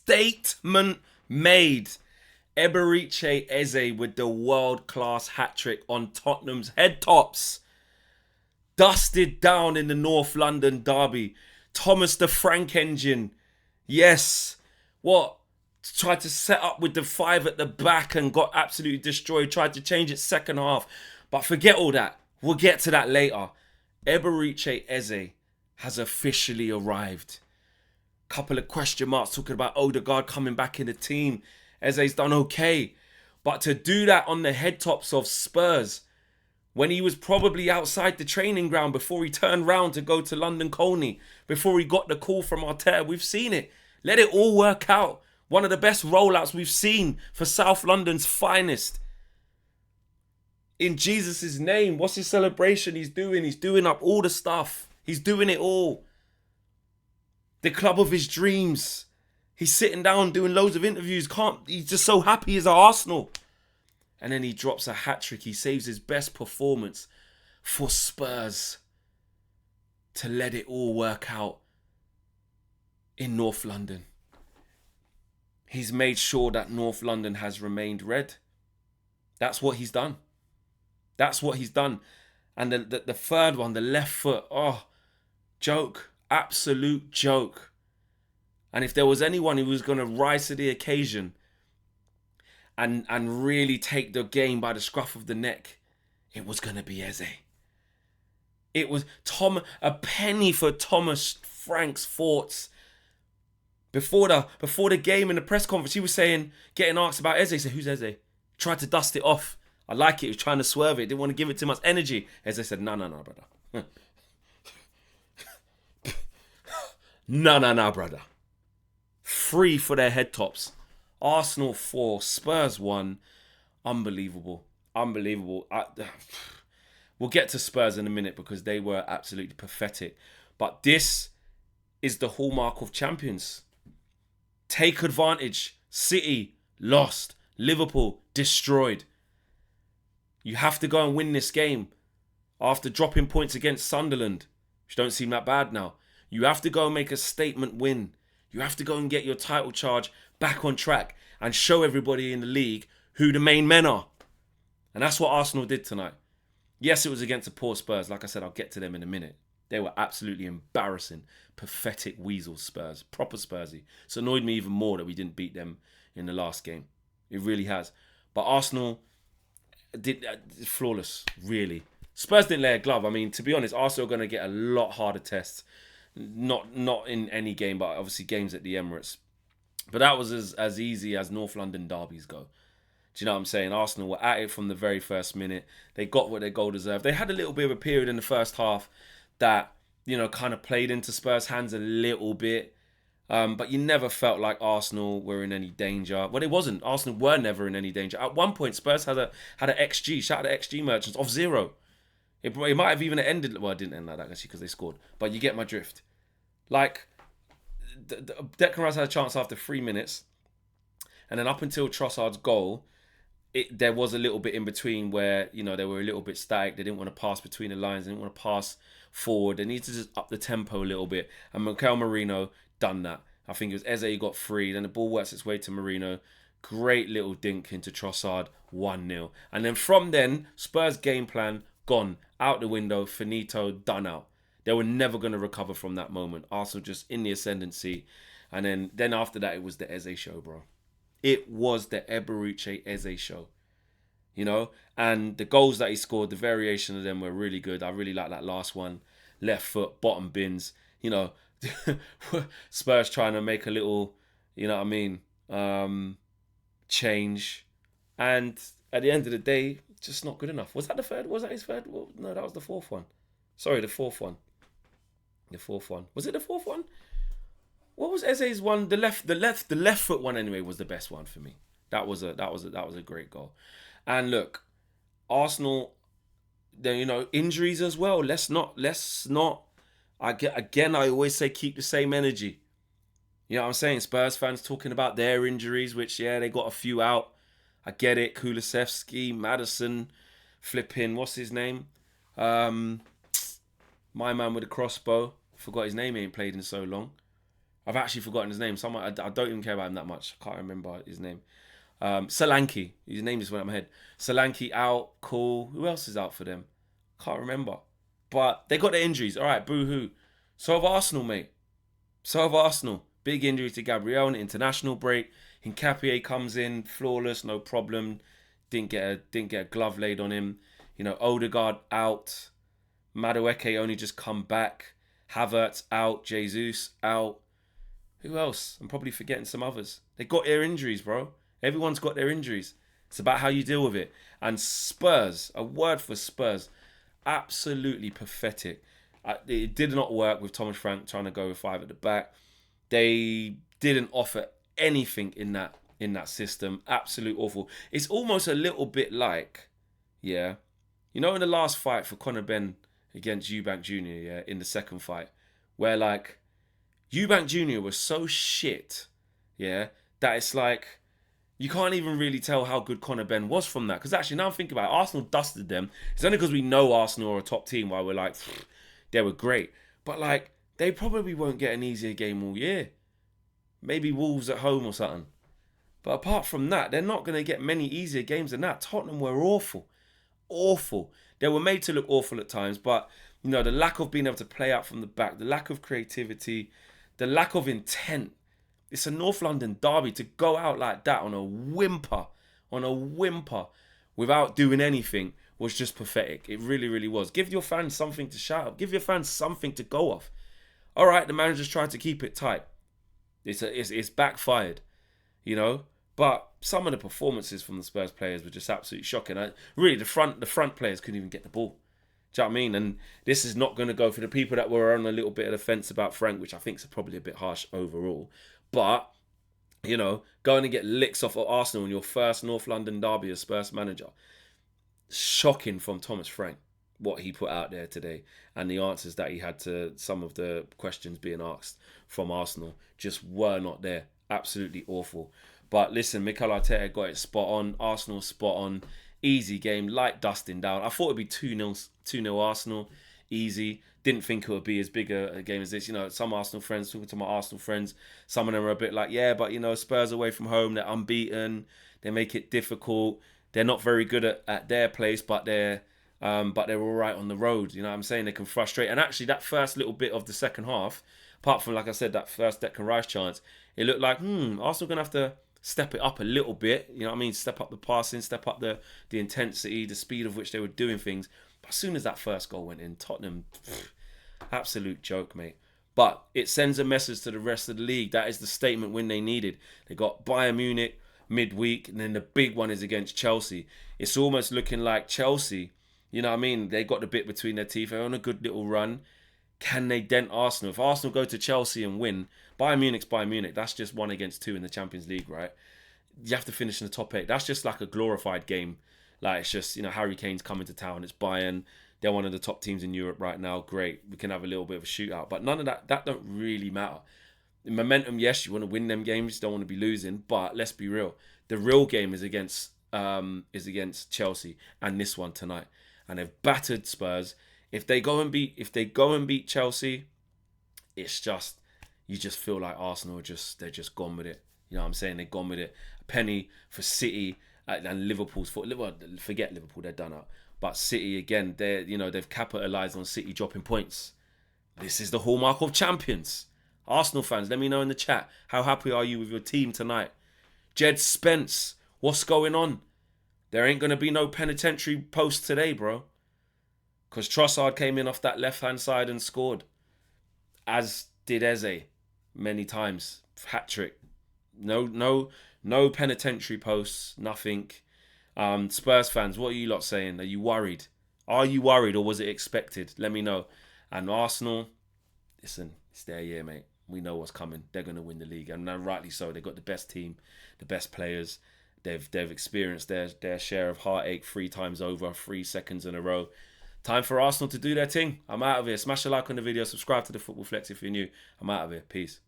Statement made. Eberechi Eze with the world-class hat-trick on Tottenham's head tops. Dusted down in the North London derby. Thomas the Frank engine. Yes. What? Tried to set up with the five at the back and got absolutely destroyed. Tried to change it second half. But forget all that. We'll get to that later. Eberechi Eze has officially arrived. Couple of question marks talking about Odegaard coming back in the team. Eze's done okay. But to do that on the head tops of Spurs, when he was probably outside the training ground before he turned round to go to London Colney, before he got the call from Arteta, we've seen it. Let it all work out. One of the best rollouts we've seen for South London's finest. In Jesus' name, what's his celebration he's doing? He's doing up all the stuff. He's doing it all. The club of his dreams. He's sitting down doing loads of interviews. He's just so happy he's at Arsenal. And then he drops a hat-trick. He saves his best performance for Spurs to let it all work out in North London. He's made sure that North London has remained red. That's what he's done. That's what he's done. And the third one, the left foot, joke. Absolute joke. And if there was anyone who was going to rise to the occasion and really take the game by the scruff of the neck, it was going to be Eze. It was a penny for Thomas Frank's thoughts. Before the game in the press conference, he was getting asked about Eze. He said, "Who's Eze?" Tried to dust it off. I like it. He was trying to swerve it. Didn't want to give it too much energy. Eze said, no, brother. No, brother. 3 for their head tops. Arsenal 4, Spurs 1. Unbelievable. We'll get to Spurs in a minute because they were absolutely pathetic. But this is the hallmark of champions. Take advantage. City lost. Liverpool destroyed. You have to go and win this game after dropping points against Sunderland, which don't seem that bad now. You have to go and make a statement win. You have to go and get your title charge back on track and show everybody in the league who the main men are. And that's what Arsenal did tonight. Yes, it was against a poor Spurs. Like I said, I'll get to them in a minute. They were absolutely embarrassing, pathetic weasel Spurs, proper Spursy. It's annoyed me even more that we didn't beat them in the last game. It really has. But Arsenal did flawless, really. Spurs didn't lay a glove. I mean, to be honest, Arsenal are going to get a lot harder tests. Not in any game, but obviously games at the Emirates. But that was as easy as North London derbies go. Do you know what I'm saying? Arsenal were at it from the very first minute. They got what their goal deserved. They had a little bit of a period in the first half that, kind of played into Spurs' hands a little bit. But you never felt like Arsenal were in any danger. Well, it wasn't. Arsenal were never in any danger. At one point, Spurs had an XG, shout out to XG merchants, of 0. It might have even ended... Well, it didn't end like that, actually, because they scored. But you get my drift. Like, Declan Rice had a chance after 3 minutes. And then up until Trossard's goal, there was a little bit in between where, they were a little bit static. They didn't want to pass between the lines. They didn't want to pass forward. They needed to just up the tempo a little bit. And Mikel Merino done that. I think it was Eze who got free. Then the ball works its way to Merino. Great little dink into Trossard. 1-0. And then from then, Spurs' game plan... gone, out the window, finito, done out. They were never going to recover from that moment. Arsenal just in the ascendancy. And then after that, it was the Eze show, bro. It was the Eberechi Eze show. And the goals that he scored, the variation of them were really good. I really like that last one. Left foot, bottom bins. Spurs trying to make a little, change. And at the end of the day, just not good enough. Was that the third? Was that his third? Well, no, that was the fourth one. Sorry, the fourth one. Was it the fourth one? What was Eze's one? The left foot one anyway was the best one for me. That was a great goal. And look, Arsenal, injuries as well. Let's not. I always say keep the same energy. You know what I'm saying? Spurs fans talking about their injuries, which they got a few out. I get it. Kulusevski, Maddison, flipping, what's his name? My man with the crossbow. Forgot his name, he ain't played in so long. I've actually forgotten his name. Someone I don't even care about him that much. I can't remember his name. Solanke. His name just went out of my head. Solanke out. Cool. Who else is out for them? Can't remember. But they got their injuries. All right, boo-hoo. So have Arsenal, mate. So have Arsenal. Big injury to Gabriel in the international break. Hincapié comes in, flawless, no problem. Didn't get a glove laid on him. You know, Odegaard out. Madueke only just come back. Havertz out. Jesus out. Who else? I'm probably forgetting some others. They got their injuries, bro. Everyone's got their injuries. It's about how you deal with it. And Spurs, a word for Spurs, absolutely pathetic. It did not work with Thomas Frank trying to go with 5 at the back. They didn't offer anything in that system. Absolute awful. It's almost a little bit like, yeah, you know, in the last fight for Conor Benn against Eubank Jr., yeah, in the second fight, where like Eubank Jr. was so shit, yeah, that it's like you can't even really tell how good Conor Benn was from that. Because actually, now I'm thinking about it, Arsenal dusted them. It's only because we know Arsenal are a top team why we're like, they were great. But like, they probably won't get an easier game all year. Maybe Wolves at home or something. But apart from that, they're not going to get many easier games than that. Tottenham were awful. Awful. They were made to look awful at times, but you know, the lack of being able to play out from the back, the lack of creativity, the lack of intent. It's a North London derby to go out like that on a whimper, without doing anything was just pathetic. It really, really was. Give your fans something to shout up. Give your fans something to go off. All right, the manager's tried to keep it tight. It's backfired, you know. But some of the performances from the Spurs players were just absolutely shocking. Really, the front players couldn't even get the ball. Do you know what I mean? And this is not going to go for the people that were on a little bit of the fence about Frank, which I think is probably a bit harsh overall. But, you know, going to get licks off of Arsenal in your first North London derby as Spurs manager. Shocking from Thomas Frank, what he put out there today. And the answers that he had to some of the questions being asked from Arsenal just were not there. Absolutely awful. But listen, Mikel Arteta got it spot on. Arsenal spot on. Easy game, light dusting down. I thought it'd be 2-0 Arsenal. Easy. Didn't think it would be as big a game as this. You know, some Arsenal friends, talking to my Arsenal friends, some of them are a bit like, yeah, but you know, Spurs away from home, they're unbeaten. They make it difficult. They're not very good at their place, but they're all right on the road. You know what I'm saying? They can frustrate. And actually, that first little bit of the second half, apart from, like I said, that first Declan Rice chance, it looked like, Arsenal going to have to step it up a little bit. You know what I mean? Step up the passing, step up the intensity, the speed of which they were doing things. But as soon as that first goal went in, Tottenham, absolute joke, mate. But it sends a message to the rest of the league. That is the statement win they needed. They got Bayern Munich midweek, and then the big one is against Chelsea. It's almost looking like Chelsea, you know what I mean? They got the bit between their teeth. They're on a good little run. Can they dent Arsenal? If Arsenal go to Chelsea and win, Bayern Munich's Bayern Munich. That's just 1 against 2 in the Champions League, right? You have to finish in the top 8. That's just like a glorified game. Like, it's just, you know, Harry Kane's coming to town. It's Bayern. They're one of the top teams in Europe right now. Great. We can have a little bit of a shootout. But none of that don't really matter. The momentum, yes, you want to win them games. You don't want to be losing. But let's be real. The real game is against Chelsea and this one tonight. And they've battered Spurs. If they go and beat Chelsea, it's just, you just feel like Arsenal they're just gone with it. You know what I'm saying? They're gone with it. A penny for City and Liverpool's foot. Forget Liverpool, they're done up. But City again, they've capitalised on City dropping points. This is the hallmark of champions. Arsenal fans, let me know in the chat. How happy are you with your team tonight? Jed Spence, what's going on? There ain't going to be no penitentiary post today, bro. Because Trossard came in off that left-hand side and scored. As did Eze many times. Hat-trick. No penitentiary posts. Nothing. Spurs fans, what are you lot saying? Are you worried? Are you worried or was it expected? Let me know. And Arsenal, listen, it's their year, mate. We know what's coming. They're going to win the league. And rightly so. They've got the best team, the best players. They've experienced their share of heartache 3 times over, 3 seconds in a row. Time for Arsenal to do their thing. I'm out of here. Smash a like on the video. Subscribe to the Football Flex if you're new. I'm out of here. Peace.